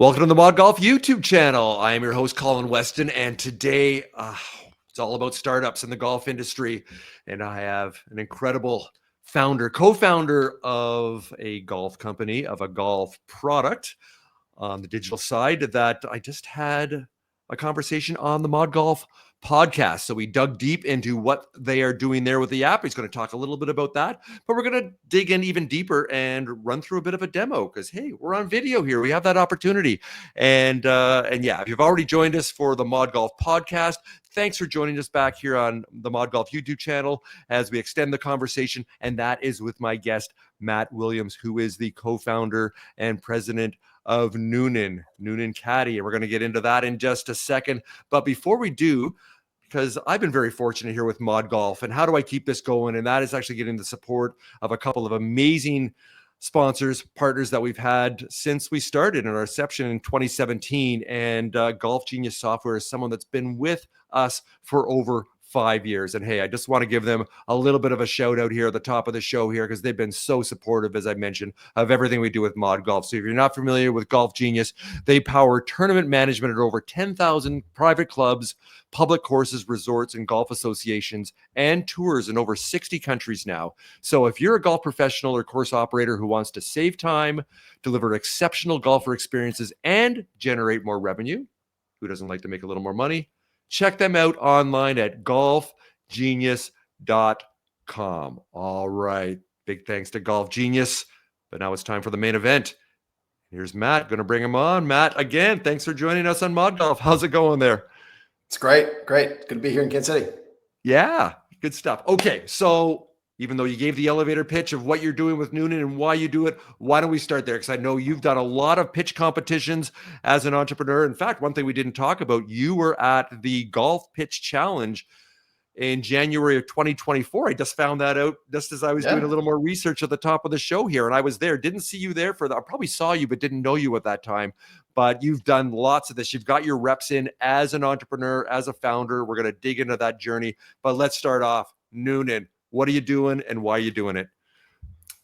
Welcome to the Mod Golf YouTube channel. I am your host, Colin Weston, and today it's all about startups in the golf industry. And I have an incredible co-founder of a golf company, of a golf product on the digital side that I just had a conversation on the Mod Golf podcast. So we dug deep into what they are doing there with the app. He's going to talk a little bit about that, but we're going to dig in even deeper and run through a bit of a demo because, hey, we're on video here. We have that opportunity. And yeah, if you've already joined us for the Mod Golf podcast, thanks for joining us back here on the Mod Golf YouTube channel as we extend the conversation. And that is with my guest, Matt Williams, who is the co-founder and president of Noonan Caddie. And we're going to get into that in just a second. But before we do, because I've been very fortunate here with Mod Golf, and how do I keep this going? And that is actually getting the support of a couple of amazing sponsors, partners that we've had since we started in our inception in 2017. And Golf Genius Software is someone that's been with us for over 5 years. And hey, I just want to give them a little bit of a shout out here at the top of the show here because they've been so supportive, as I mentioned, of everything we do with Mod Golf. So if you're not familiar with Golf Genius, they power tournament management at over 10,000 private clubs, public courses, resorts, and golf associations, and tours in over 60 countries now. So if you're a golf professional or course operator who wants to save time, deliver exceptional golfer experiences, and generate more revenue, who doesn't like to make a little more money? Check them out online at golfgenius.com. All right. Big thanks to Golf Genius. But now it's time for the main event. Here's Matt. Going to bring him on. Matt, again, thanks for joining us on Mod Golf. How's it going there? It's great. Good to be here in Kansas City. Yeah, good stuff. Okay, so even though you gave the elevator pitch of what you're doing with Noonan and why you do it, why don't we start there? Because I know you've done a lot of pitch competitions as an entrepreneur. In fact, one thing we didn't talk about, you were at the Golf Pitch Challenge in January of 2024. I just found that out just as I was doing a little more research at the top of the show here. And I was there. Didn't see you there for that. I probably saw you, but didn't know you at that time. But you've done lots of this. You've got your reps in as an entrepreneur, as a founder. We're going to dig into that journey. But let's start off. Noonan, what are you doing and why are you doing it?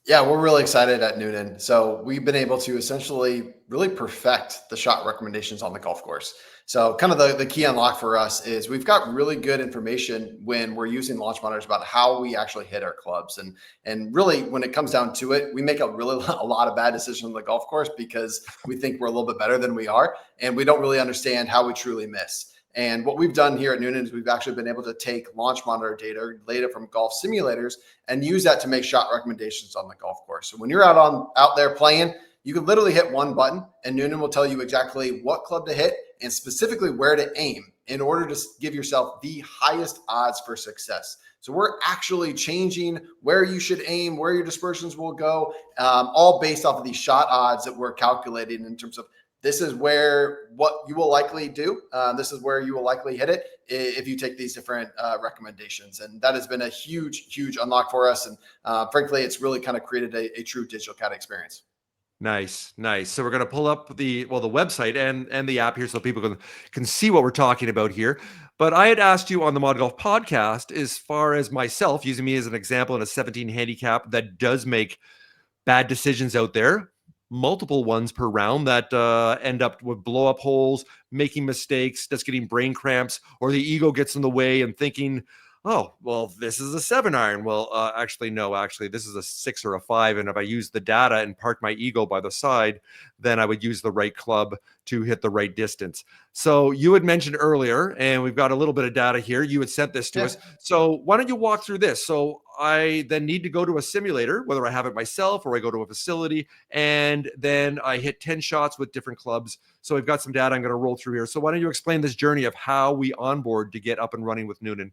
Yeah, we're really excited at Noonan. So we've been able to essentially really perfect the shot recommendations on the golf course. So kind of the key unlock for us is we've got really good information when we're using launch monitors about how we actually hit our clubs. And really, when it comes down to it, we make a lot of bad decisions on the golf course because we think we're a little bit better than we are. And we don't really understand how we truly miss. And what we've done here at Noonan is we've actually been able to take launch monitor data from golf simulators and use that to make shot recommendations on the golf course. So when you're out there playing, you can literally hit one button and Noonan will tell you exactly what club to hit and specifically where to aim in order to give yourself the highest odds for success. So we're actually changing where you should aim, where your dispersions will go, all based off of these shot odds that we're calculating in terms of this is what you will likely do. This is where you will likely hit it if you take these different recommendations. And that has been a huge unlock for us. And frankly, it's really kind of created a true digital caddy experience. Nice. So we're going to pull up the website and the app here so people can see what we're talking about here. But I had asked you on the Mod Golf podcast, as far as myself, using me as an example in a 17 handicap that does make bad decisions out there, multiple ones per round that end up with blow up holes, making mistakes, just getting brain cramps, or the ego gets in the way and thinking, oh, well, this is a 7-iron. Well, actually, this is a 6 or a 5. And if I use the data and park my ego by the side, then I would use the right club to hit the right distance. So you had mentioned earlier, and we've got a little bit of data here. You had sent this to us. So why don't you walk through this? So I then need to go to a simulator, whether I have it myself or I go to a facility, and then I hit 10 shots with different clubs. So we've got some data I'm going to roll through here. So why don't you explain this journey of how we onboard to get up and running with Noonan?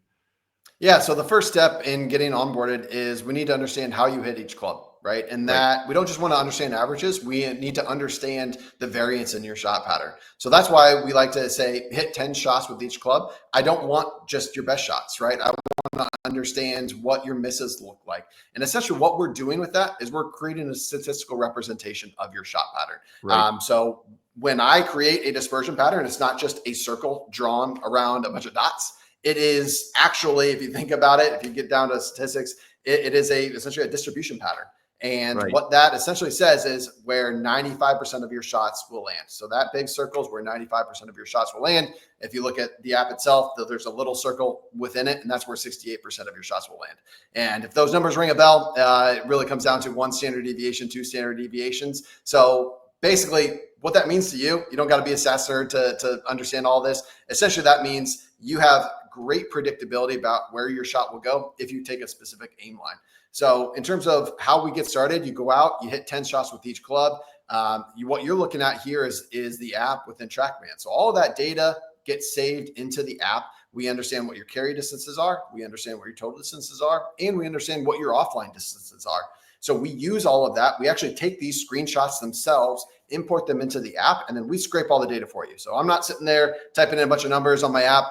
Yeah. So the first step in getting onboarded is we need to understand how you hit each club, right? And that we don't just want to understand averages. We need to understand the variance in your shot pattern. So that's why we like to say hit 10 shots with each club. I don't want just your best shots, right? I want to understand what your misses look like. And essentially what we're doing with that is we're creating a statistical representation of your shot pattern. Right. So when I create a dispersion pattern, it's not just a circle drawn around a bunch of dots. It is actually, if you think about it, if you get down to statistics, it is essentially a distribution pattern. And Right. what that essentially says is where 95% of your shots will land. So that big circle is where 95% of your shots will land. If you look at the app itself, there's a little circle within it, and that's where 68% of your shots will land. And if those numbers ring a bell, it really comes down to 1 standard deviation, 2 standard deviations. So basically, what that means to you, you don't got to be a SAS nerd to understand all this. Essentially, that means you have great predictability about where your shot will go if you take a specific aim line. So in terms of how we get started, you go out, you hit 10 shots with each club. What you're looking at here is the app within TrackMan. So all of that data gets saved into the app. We understand what your carry distances are. We understand what your total distances are, and we understand what your offline distances are. So we use all of that. We actually take these screenshots themselves, import them into the app, and then we scrape all the data for you. So I'm not sitting there typing in a bunch of numbers on my app.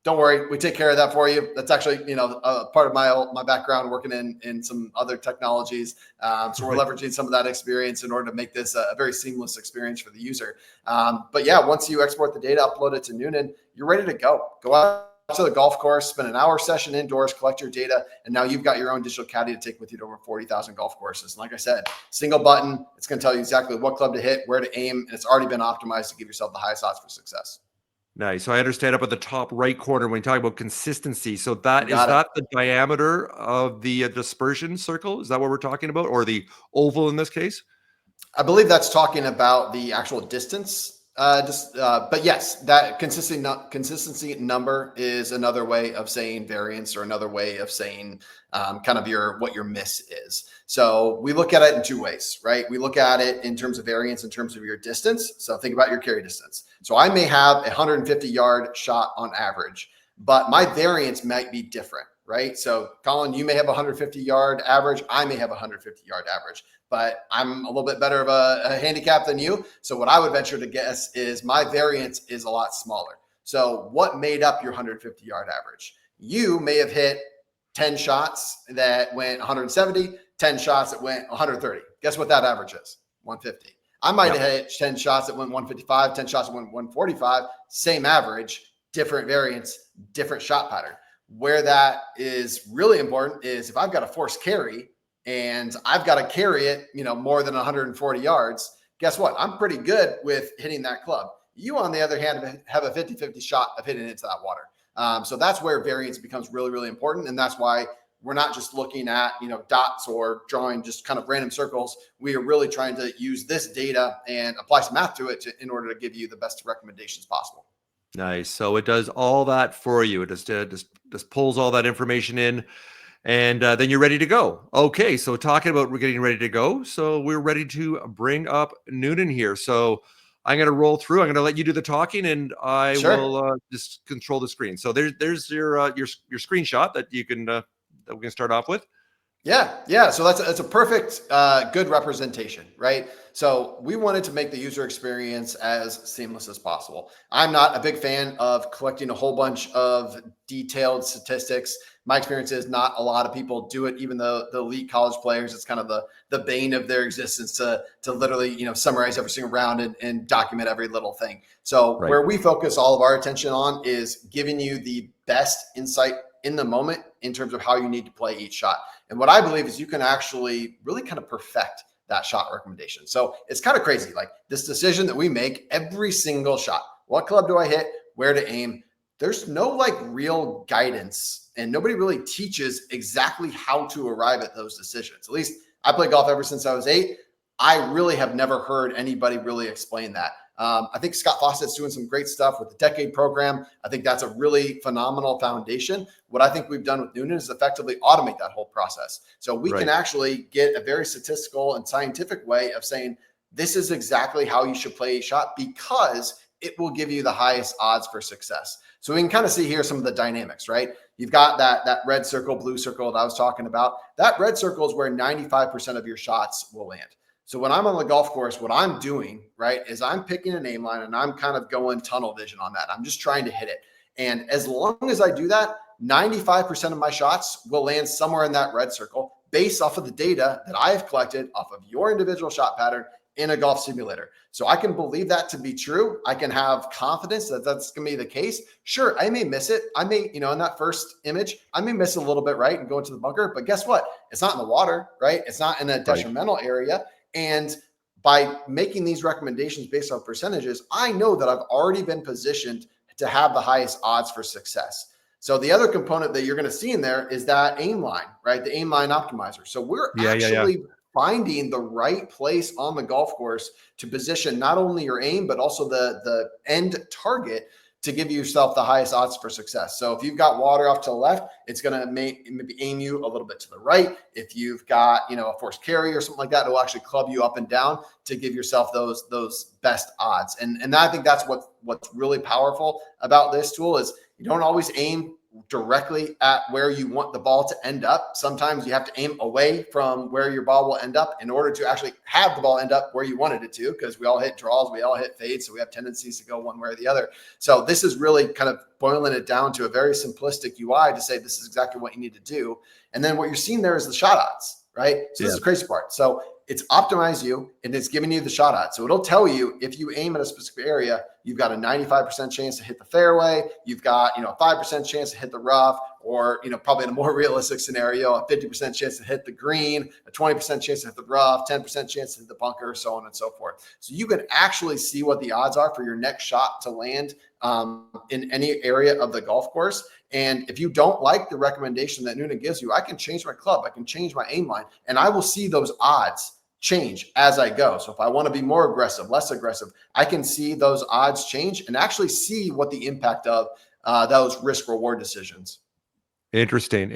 Don't worry, we take care of that for you. That's actually, part of my background working in some other technologies. So we're leveraging some of that experience in order to make this a very seamless experience for the user. But yeah, once you export the data, upload it to Noonan, you're ready to go. Go out to the golf course, spend an hour session indoors, collect your data, and now you've got your own digital caddy to take with you to over 40,000 golf courses. And like I said, single button, it's going to tell you exactly what club to hit, where to aim, and it's already been optimized to give yourself the highest odds for success. Nice. So I understand up at the top right corner when you talk about consistency. So that is Got it. that the diameter of the dispersion circle? Is that what we're talking about, or the oval in this case? I believe that's talking about the actual distance. But yes, that consistency number is another way of saying variance, or another way of saying kind of what your miss is. So we look at it in 2 ways, right? We look at it in terms of variance, in terms of your distance. So think about your carry distance. So I may have a 150-yard shot on average, but my variance might be different, right? So Colin, you may have a 150-yard average. I may have a 150-yard average, but I'm a little bit better of a handicap than you. So what I would venture to guess is my variance is a lot smaller. So what made up your 150-yard average? You may have hit 10 shots that went 170, 10 shots that went 130. Guess what that average is? 150. I might have hit 10 shots that went 155, 10 shots that went 145, same average, different variance, different shot pattern. Where that is really important is if I've got a forced carry and I've got to carry it, more than 140 yards, guess what? I'm pretty good with hitting that club. You, on the other hand, have a 50-50 shot of hitting into that water. So that's where variance becomes really, really important. And that's why we're not just looking at, dots or drawing just kind of random circles. We are really trying to use this data and apply some math to it in order to give you the best recommendations possible. Nice. So it does all that for you. It just pulls all that information in, and then you're ready to go. Okay. So talking about we're getting ready to go. So we're ready to bring up Noonan here. So I'm going to roll through. I'm going to let you do the talking, and I will just control the screen. So there's your screenshot that you can that we can start off with. Yeah. So that's a perfect, good representation, right? So we wanted to make the user experience as seamless as possible. I'm not a big fan of collecting a whole bunch of detailed statistics. My experience is not a lot of people do it. Even the elite college players, it's kind of the bane of their existence to literally, summarize every single round and document every little thing. So where we focus all of our attention on is giving you the best insight in the moment in terms of how you need to play each shot. And what I believe is you can actually really kind of perfect that shot recommendation. So it's kind of crazy. Like this decision that we make every single shot, what club do I hit, where to aim? There's no real guidance, and nobody really teaches exactly how to arrive at those decisions. At least I played golf ever since I was 8. I really have never heard anybody really explain that. I think Scott Fawcett's doing some great stuff with the Decade program. I think that's a really phenomenal foundation. What I think we've done with Noonan is effectively automate that whole process. So we can actually get a very statistical and scientific way of saying, this is exactly how you should play a shot because it will give you the highest odds for success. So we can kind of see here some of the dynamics, right? You've got that red circle, blue circle that I was talking about. That red circle is where 95% of your shots will land. So when I'm on the golf course, what I'm doing, right, is I'm picking an aim line and I'm kind of going tunnel vision on that. I'm just trying to hit it. And as long as I do that, 95% of my shots will land somewhere in that red circle based off of the data that I have collected off of your individual shot pattern in a golf simulator. So I can believe that to be true. I can have confidence that that's going to be the case. Sure, I may miss it. I may, in that first image, I may miss a little bit, right, and go into the bunker. But guess what? It's not in the water, right? It's not in a detrimental area. And by making these recommendations based on percentages, I know that I've already been positioned to have the highest odds for success. So the other component that you're going to see in there is that aim line, right? The aim line optimizer. So we're actually finding the right place on the golf course to position not only your aim, but also the end target to give yourself the highest odds for success. So if you've got water off to the left, it's going to maybe aim you a little bit to the right. If you've got, a forced carry or something like that, it'll actually club you up and down to give yourself those best odds. And I think that's what's really powerful about this tool is you don't always aim directly at where you want the ball to end up. Sometimes you have to aim away from where your ball will end up in order to actually have the ball end up where you wanted it to, because we all hit draws, we all hit fades, so we have tendencies to go one way or the other. So this is really kind of boiling it down to a very simplistic UI to say this is exactly what you need to do. And then what you're seeing there is the shot odds, right? So this is the crazy part. So it's optimized you and it's giving you the shot odds. So it'll tell you if you aim at a specific area, you've got a 95% chance to hit the fairway. You've got, a 5% chance to hit the rough, or, probably in a more realistic scenario, a 50% chance to hit the green, a 20% chance to hit the rough, 10% chance to hit the bunker, so on and so forth. So you can actually see what the odds are for your next shot to land in any area of the golf course. And if you don't like the recommendation that Noonan gives you, I can change my club, I can change my aim line, and I will see those odds change as I go. So if I want to be more aggressive, less aggressive, I can see those odds change and actually see what the impact of those risk reward decisions. Interesting.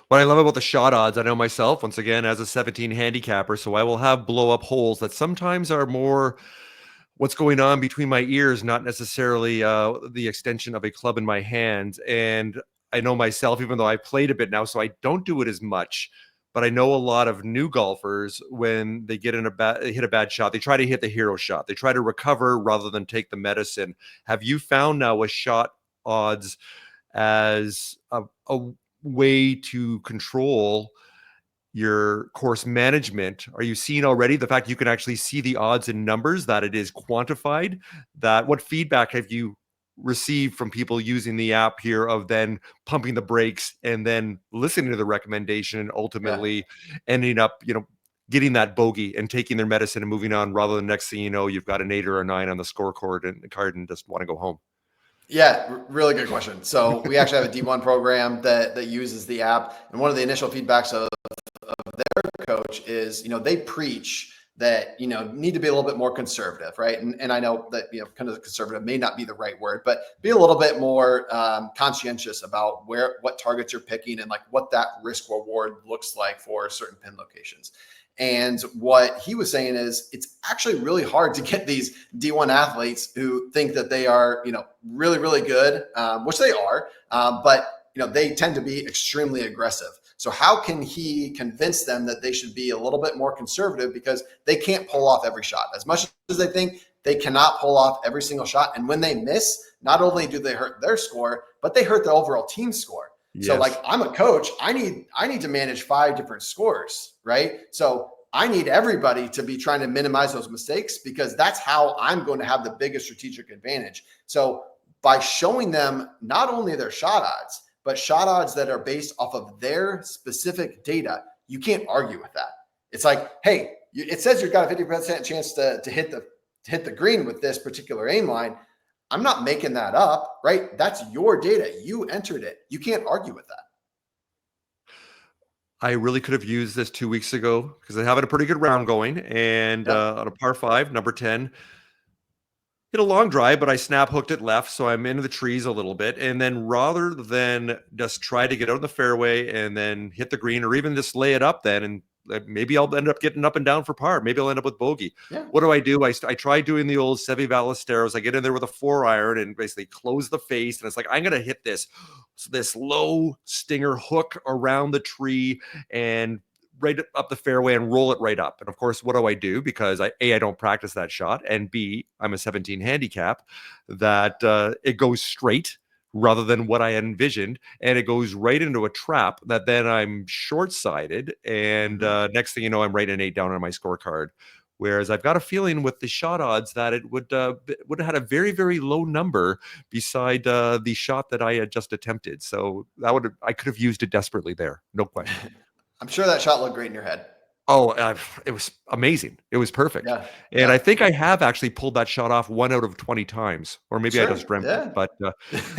What I love about the shot odds, I know myself, once again, as a 17 handicapper, so I will have blow up holes that sometimes are more what's going on between my ears, not necessarily the extension of a club in my hands. And I know myself, even though I played a bit now, so I don't do it as much. But I know a lot of new golfers, when they get hit a bad shot, they try to hit the hero shot. They try to recover rather than take the medicine. Have you found now with shot odds as a way to control your course management? Are you seeing already the fact you can actually see the odds in numbers, that it is quantified? That what feedback have you received from people using the app here of then pumping the brakes and then listening to the recommendation and ultimately ending up, getting that bogey and taking their medicine and moving on, rather than next thing you know, you've got an 8 or a 9 on the scorecard and just want to go home? Yeah, really good question. So we actually have a D1 program that uses the app. And one of the initial feedbacks of their coach is, they preach that, need to be a little bit more conservative, right? And I know that, kind of conservative may not be the right word, but be a little bit more conscientious about what targets you're picking and like what that risk reward looks like for certain pin locations. And what he was saying is it's actually really hard to get these D1 athletes who think that they are, really, really good, which they are, but, they tend to be extremely aggressive. So how can he convince them that they should be a little bit more conservative, because they can't pull off every shot as much as they think they cannot pull off every single shot. And when they miss, not only do they hurt their score, but they hurt the overall team score. Yes. So like, I'm a coach, I need to manage 5 different scores, right? So I need everybody to be trying to minimize those mistakes, because that's how I'm going to have the biggest strategic advantage. So by showing them not only their shot odds, but shot odds that are based off of their specific data, you can't argue with that. It's like, hey, it says you've got a 50% chance to hit the green with this particular aim line. I'm not making that up, right? That's your data. You entered it. You can't argue with that. I really could have used this 2 weeks ago, because I have a pretty good round going, and on a par 5, number 10, hit a long drive, but I snap hooked it left, so I'm into the trees a little bit. And then rather than just try to get out of the fairway and then hit the green, or even just lay it up then, and maybe I'll end up getting up and down for par. Maybe I'll end up with bogey. Yeah. What do? I try doing the old Seve Ballesteros. I get in there with a 4-iron and basically close the face. And it's like, I'm going to hit this low stinger hook around the tree and right up the fairway and roll it right up. And of course, what do I do? Because I don't practice that shot, and B, I'm a 17 handicap, that it goes straight rather than what I envisioned, and it goes right into a trap that then I'm short-sighted, and next thing you know, I'm writing an 8 down on my scorecard. Whereas I've got a feeling with the shot odds that it would have had a very, very low number beside the shot that I had just attempted. So I could have used it desperately there, no question. I'm sure that shot looked great in your head. Oh, it was amazing. It was perfect. Yeah. And I Yeah. think I have actually pulled that shot off 1 out of 20 times, or maybe I Sure. just dreamt it. Yeah.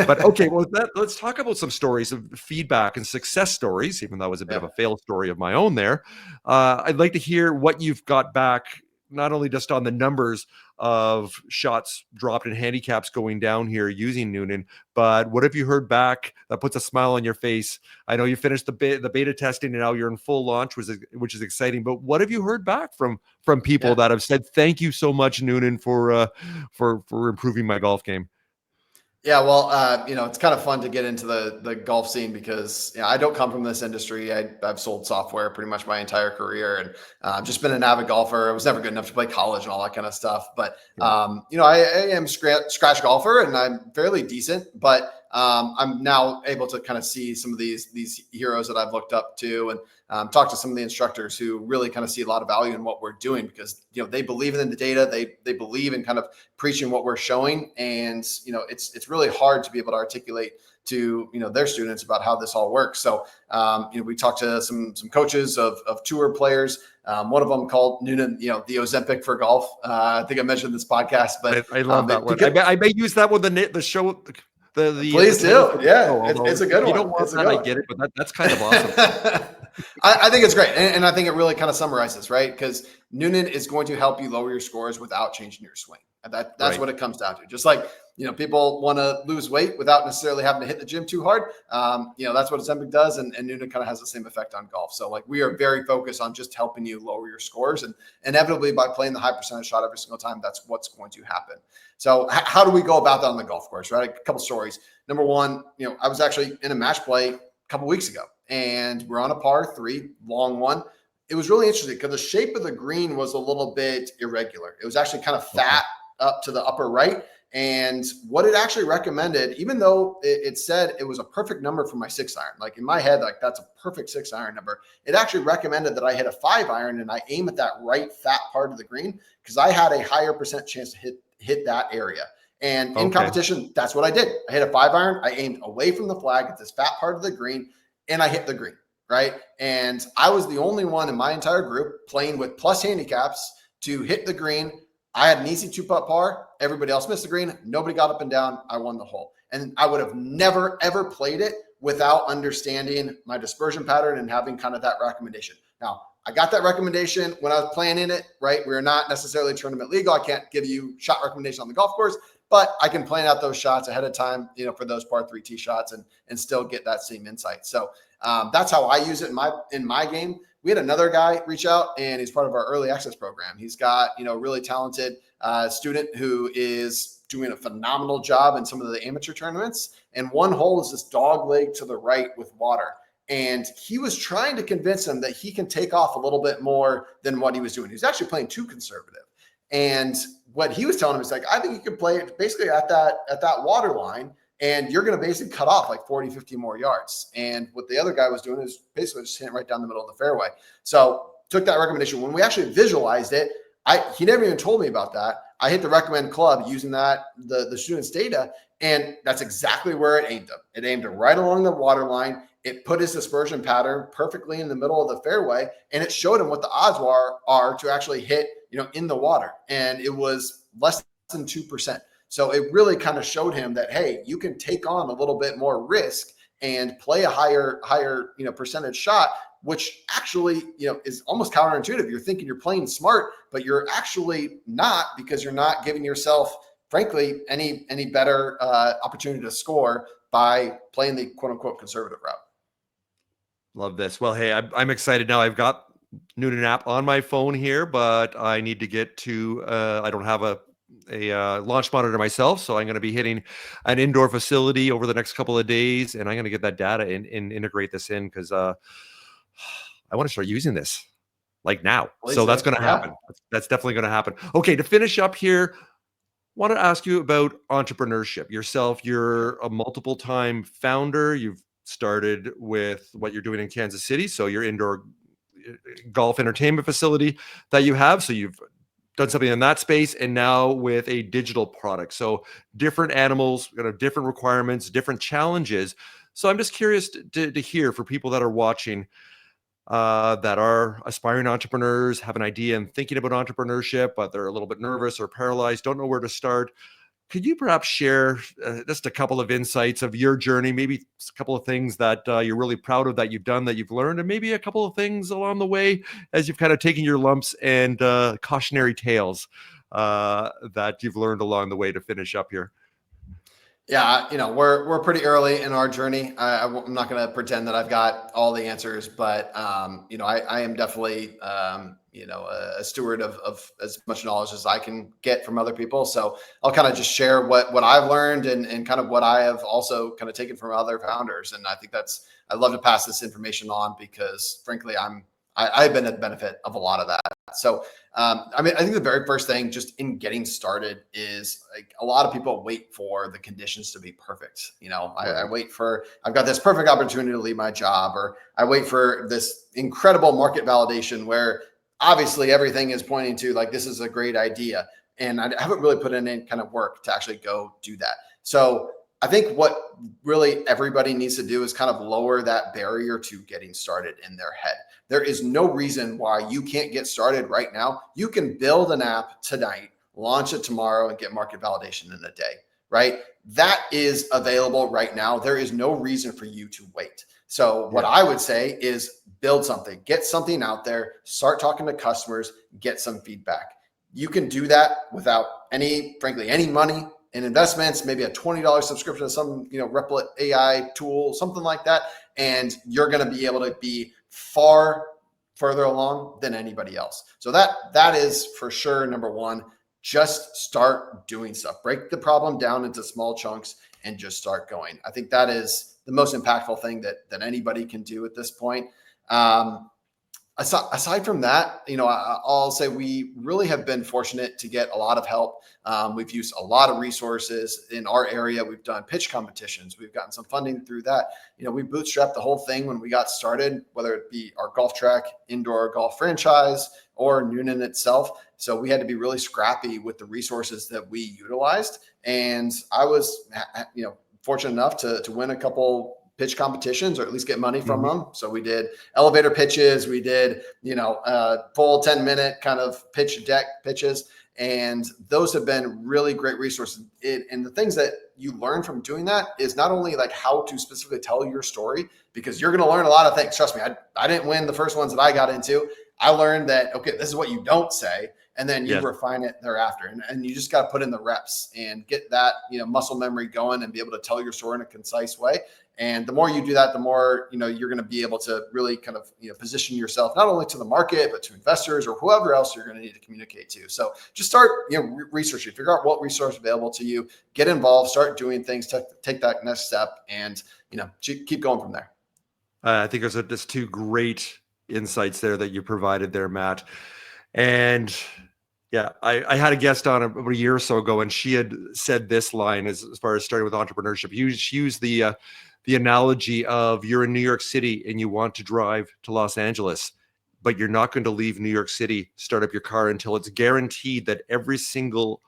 But okay, well, let's talk about some stories of feedback and success stories, even though it was a bit of Yeah. a fail story of my own there. I'd like to hear what you've got back, not only just on the numbers of shots dropped and handicaps going down here using Noonan, but what have you heard back that puts a smile on your face? I know you finished the beta testing and now you're in full launch, which is exciting. But what have you heard back from people Yeah. that have said, "Thank you so much, Noonan, for improving my golf game"? Yeah, well, it's kind of fun to get into the golf scene because I don't come from this industry. I've sold software pretty much my entire career, and I've just been an avid golfer. I was never good enough to play college and all that kind of stuff. But I am scratch golfer, and I'm fairly decent. But I'm now able to kind of see some of these heroes that I've looked up to, and talk to some of the instructors who really kind of see a lot of value in what we're doing because they believe in the data, they believe in kind of preaching what we're showing, and it's really hard to be able to articulate to their students about how this all works. So we talked to some coaches of tour players. One of them called Noonan, the Ozempic for golf. I think I mentioned this podcast, but I love that one. I may use that one the show. Please do. Yeah, it's a good one. You don't want that, I get it, but that's kind of awesome. I think it's great. And I think it really kind of summarizes, right? Because Noonan is going to help you lower your scores without changing your swing. That's right. What it comes down to. Just like, people want to lose weight without necessarily having to hit the gym too hard. That's what Ozempic does. And Noonan kind of has the same effect on golf. So like we are very focused on just helping you lower your scores, and inevitably by playing the high percentage shot every single time, that's what's going to happen. So how do we go about that on the golf course, right? A couple stories. Number one, I was actually in a match play a couple weeks ago, and we're on a par 3, long one. It was really interesting because the shape of the green was a little bit irregular. It was actually kind of fat up to the upper right. And what it actually recommended, even though it said it was a perfect number for my 6-iron, like in my head, like that's a perfect 6-iron number, it actually recommended that I hit a 5-iron and I aim at that right fat part of the green because I had a higher percent chance to hit that area. And in competition, that's what I did. I hit a 5-iron. I aimed away from the flag at this fat part of the green, and I hit the green, right? And I was the only one in my entire group playing with plus handicaps to hit the green. I had an easy 2-putt par. Everybody else missed the green. Nobody got up and down. I won the hole. And I would have never, ever played it without understanding my dispersion pattern and having kind of that recommendation. Now, I got that recommendation when I was planning it, right? We're not necessarily tournament legal. I can't give you shot recommendation on the golf course, but I can plan out those shots ahead of time, for those par 3 tee shots and still get that same insight. So that's how I use it in my game. We had another guy reach out, and he's part of our early access program. He's got, a really talented student who is doing a phenomenal job in some of the amateur tournaments. And one hole is this dog leg to the right with water. And he was trying to convince him that he can take off a little bit more than what he was doing. He was actually playing too conservative. And what he was telling him is like, I think you can play it basically at that water line, and you're going to basically cut off like 40, 50 more yards. And what the other guy was doing is basically just hitting right down the middle of the fairway. So took that recommendation. When we actually visualized it, he never even told me about that. I hit the recommend club using the student's data, and that's exactly where it aimed him. It aimed him right along the water line. It put his dispersion pattern perfectly in the middle of the fairway, and it showed him what the odds are to actually hit, in the water. And it was less than 2%. So it really kind of showed him that, hey, you can take on a little bit more risk and play a higher, percentage shot, which actually, is almost counterintuitive. You're thinking you're playing smart, but you're actually not, because you're not giving yourself, frankly, any better opportunity to score by playing the quote unquote conservative route. Love this. Well, hey, I'm excited now. I've got Noonan app on my phone here, but I need to get to, I don't have a launch monitor myself. So I'm going to be hitting an indoor facility over the next couple of days, and I'm going to get that data and integrate this in because I want to start using this like now. So that's going to happen. That's definitely going to happen. Okay. To finish up here, want to ask you about entrepreneurship yourself. You're a multiple time founder. You've started with what you're doing in Kansas City. So your indoor golf entertainment facility that you have. So you've done something in that space, and now with a digital product. So different animals, different requirements, different challenges. So I'm just curious to hear, for people that are watching, that are aspiring entrepreneurs, have an idea and thinking about entrepreneurship, but they're a little bit nervous or paralyzed, don't know where to start. Could you perhaps share just a couple of insights of your journey, maybe a couple of things that you're really proud of that you've done, that you've learned, and maybe a couple of things along the way as you've kind of taken your lumps and cautionary tales that you've learned along the way to finish up here? Yeah, we're pretty early in our journey. I'm not going to pretend that I've got all the answers, but I am definitely a steward of as much knowledge as I can get from other people. So I'll kind of just share what I've learned and kind of what I have also kind of taken from other founders. And I think I'd love to pass this information on, because frankly, I've been a benefit of a lot of that. So, I think the very first thing just in getting started is, like, a lot of people wait for the conditions to be perfect. I've got this perfect opportunity to leave my job, or I wait for this incredible market validation where obviously everything is pointing to, like, this is a great idea. And I haven't really put in any kind of work to actually go do that. So I think what really everybody needs to do is kind of lower that barrier to getting started in their head. There is no reason why you can't get started right now. You can build an app tonight, launch it tomorrow, and get market validation in a day, right? That is available right now. There is no reason for you to wait. So what I would say is build something, get something out there, start talking to customers, get some feedback. You can do that without any money and investments, maybe a $20 subscription to some, Replit AI tool, something like that. And you're going to be able to be far further along than anybody else. So that is for sure number one. Just start doing stuff. Break the problem down into small chunks and just start going. I think that is the most impactful thing that anybody can do at this point. Aside from that, I'll say we really have been fortunate to get a lot of help. We've used a lot of resources in our area. We've done pitch competitions. We've gotten some funding through that. We bootstrapped the whole thing when we got started, whether it be our golf track, indoor golf franchise, or Noonan itself. So we had to be really scrappy with the resources that we utilized. And I was, fortunate enough to win a couple pitch competitions, or at least get money from them. So we did elevator pitches. We did, full 10-minute kind of pitch deck pitches. And those have been really great resources. And the things that you learn from doing that is not only like how to specifically tell your story, because you're going to learn a lot of things. Trust me, I didn't win the first ones that I got into. I learned that, okay, this is what you don't say. And then you refine it thereafter. And you just got to put in the reps and get that, muscle memory going and be able to tell your story in a concise way. And the more you do that, the more, you're going to be able to really kind of, position yourself, not only to the market, but to investors or whoever else you're going to need to communicate to. So just start, researching, figure out what resource available to you, get involved, start doing things to take that next step, and, keep going from there. I think there's just two great insights there that you provided there, Matt. And yeah, I had a guest on about a year or so ago, and she had said this line as far as starting with entrepreneurship. She used the analogy of, you're in New York City and you want to drive to Los Angeles, but you're not going to leave New York City, start up your car, until it's guaranteed that every single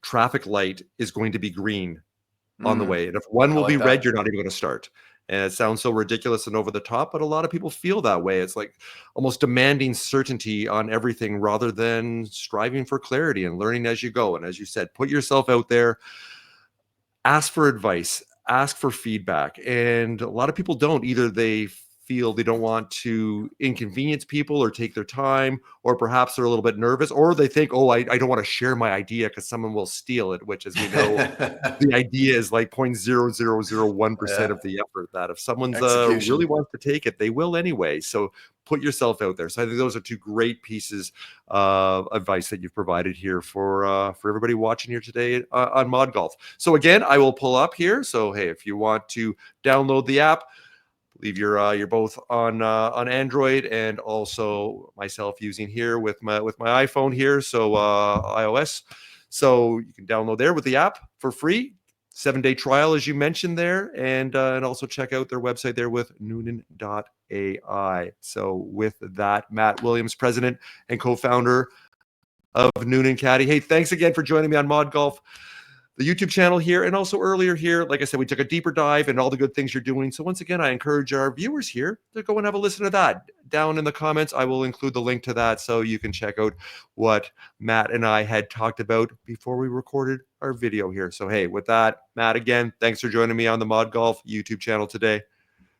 traffic light is going to be green on the way. And if one will be red, you're not even going to start. And it sounds so ridiculous and over the top, but a lot of people feel that way. It's like almost demanding certainty on everything rather than striving for clarity and learning as you go. And as you said, put yourself out there, ask for advice, ask for feedback. And a lot of people don't. Either they feel they don't want to inconvenience people or take their time, or perhaps they're a little bit nervous, or they think, oh, I don't want to share my idea because someone will steal it, which, as we know, the idea is like 0.0001% of the effort, that if someone's really wants to take it, they will anyway. So put yourself out there. So I think those are two great pieces of advice that you've provided here for everybody watching here today on Mod Golf. So again, I will pull up here. So hey, if you want to download the app, leave you're both on Android, and also myself using here with my iPhone here, so iOS. So you can download there with the app for free, 7-day trial as you mentioned there, and also check out their website there with Noonan.ai. So with that, Matt Williams, president and co-founder of Noonan Caddie. Hey, thanks again for joining me on Mod Golf, the YouTube channel here. And also earlier here, like I said, we took a deeper dive into all the good things you're doing. So once again, I encourage our viewers here to go and have a listen to that. Down in the comments, I will include the link to that so you can check out what Matt and I had talked about before we recorded our video here. So hey, with that, Matt, again, thanks for joining me on the Mod Golf YouTube channel today.